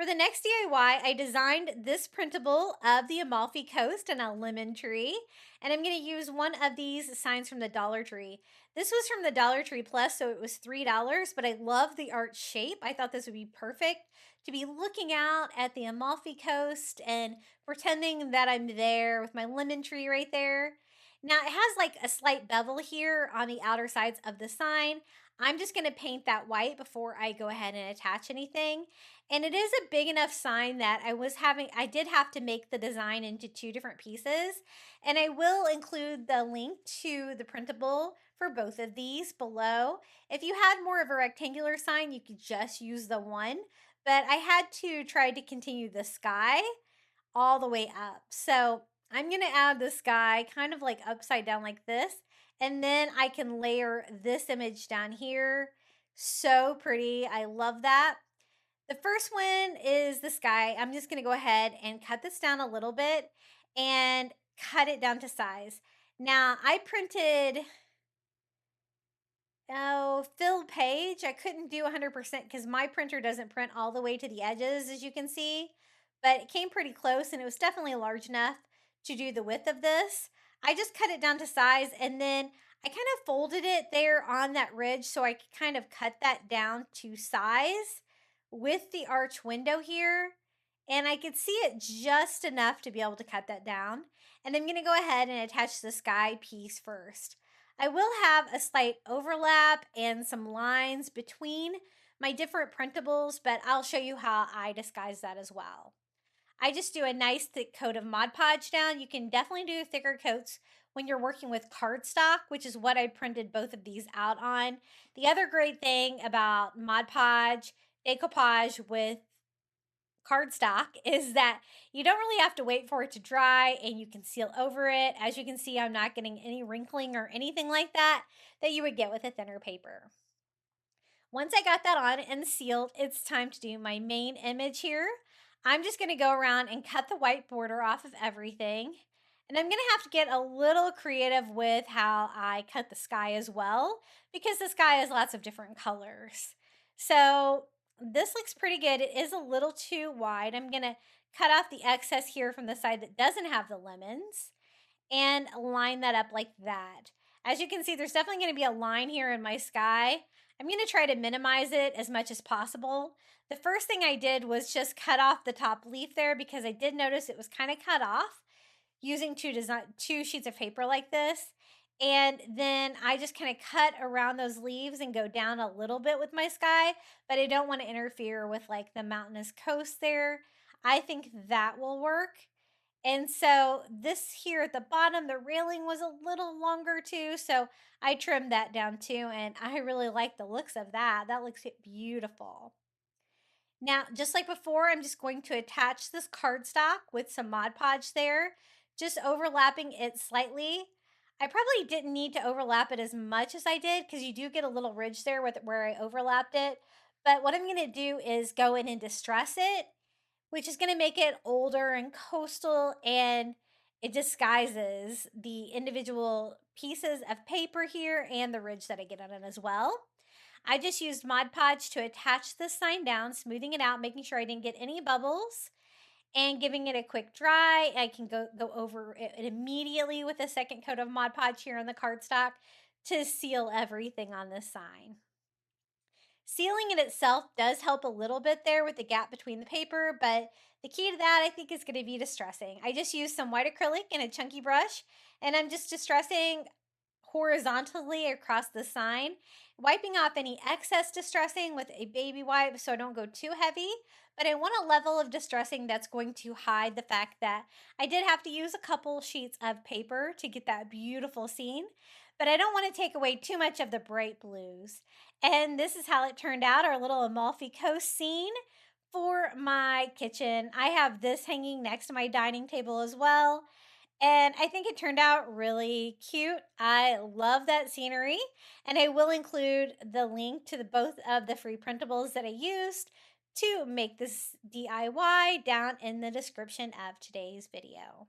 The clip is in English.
For the next DIY, I designed this printable of the Amalfi Coast and a lemon tree. And I'm going to use one of these signs from the Dollar Tree. This was from the Dollar Tree Plus, so it was $3, but I love the art shape. I thought this would be perfect to be looking out at the Amalfi Coast and pretending that I'm there with my lemon tree right there. Now, it has like a slight bevel here on the outer sides of the sign. I'm just going to paint that white before I go ahead and attach anything. And it is a big enough sign that I did have to make the design into two different pieces. And I will include the link to the printable for both of these below. If you had more of a rectangular sign, you could just use the one. But I had to try to continue the sky all the way up. So I'm going to add the sky kind of like upside down like this. And then I can layer this image down here. So pretty. I love that. The first one is the sky. I'm just going to go ahead and cut this down a little bit and cut it down to size. Now, I printed filled page. I couldn't do 100% because my printer doesn't print all the way to the edges, as you can see, but it came pretty close and it was definitely large enough to do the width of this. I just cut it down to size and then I kind of folded it there on that ridge so I could kind of cut that down to size with the arch window here. And I could see it just enough to be able to cut that down. And I'm going to go ahead and attach the sky piece first. I will have a slight overlap and some lines between my different printables, but I'll show you how I disguise that as well. I just do a nice thick coat of Mod Podge down. You can definitely do thicker coats when you're working with cardstock, which is what I printed both of these out on. The other great thing about Mod Podge, decoupage with cardstock is that you don't really have to wait for it to dry and you can seal over it. As you can see, I'm not getting any wrinkling or anything like that you would get with a thinner paper. Once I got that on and sealed, it's time to do my main image here. I'm just going to go around and cut the white border off of everything. And I'm going to have to get a little creative with how I cut the sky as well, because the sky has lots of different colors. So this looks pretty good. It is a little too wide. I'm going to cut off the excess here from the side that doesn't have the lemons and line that up like that. As you can see, there's definitely going to be a line here in my sky. I'm going to try to minimize it as much as possible. The first thing I did was just cut off the top leaf there because I did notice it was kind of cut off using two sheets of paper like this. And then I just kind of cut around those leaves and go down a little bit with my sky, but I don't want to interfere with like the mountainous coast there. I think that will work. And so this here at the bottom, the railing was a little longer too. So I trimmed that down too. And I really like the looks of that. That looks beautiful. Now, just like before, I'm just going to attach this cardstock with some Mod Podge there, just overlapping it slightly. I probably didn't need to overlap it as much as I did because you do get a little ridge there with where I overlapped it. But what I'm going to do is go in and distress it, which is going to make it older and coastal, and it disguises the individual pieces of paper here and the ridge that I get on it as well. I just used Mod Podge to attach this sign down, smoothing it out, making sure I didn't get any bubbles, and giving it a quick dry. I can go over it immediately with a second coat of Mod Podge here on the cardstock to seal everything on this sign. Sealing it itself does help a little bit there with the gap between the paper, but the key to that I think is going to be distressing. I just used some white acrylic and a chunky brush, and I'm just distressing horizontally across the sign, wiping off any excess distressing with a baby wipe so I don't go too heavy, but I want a level of distressing that's going to hide the fact that I did have to use a couple sheets of paper to get that beautiful scene, but I don't want to take away too much of the bright blues. And this is how it turned out, our little Amalfi Coast scene for my kitchen. I have this hanging next to my dining table as well. And I think it turned out really cute. I love that scenery. And I will include the link to both of the free printables that I used to make this DIY down in the description of today's video.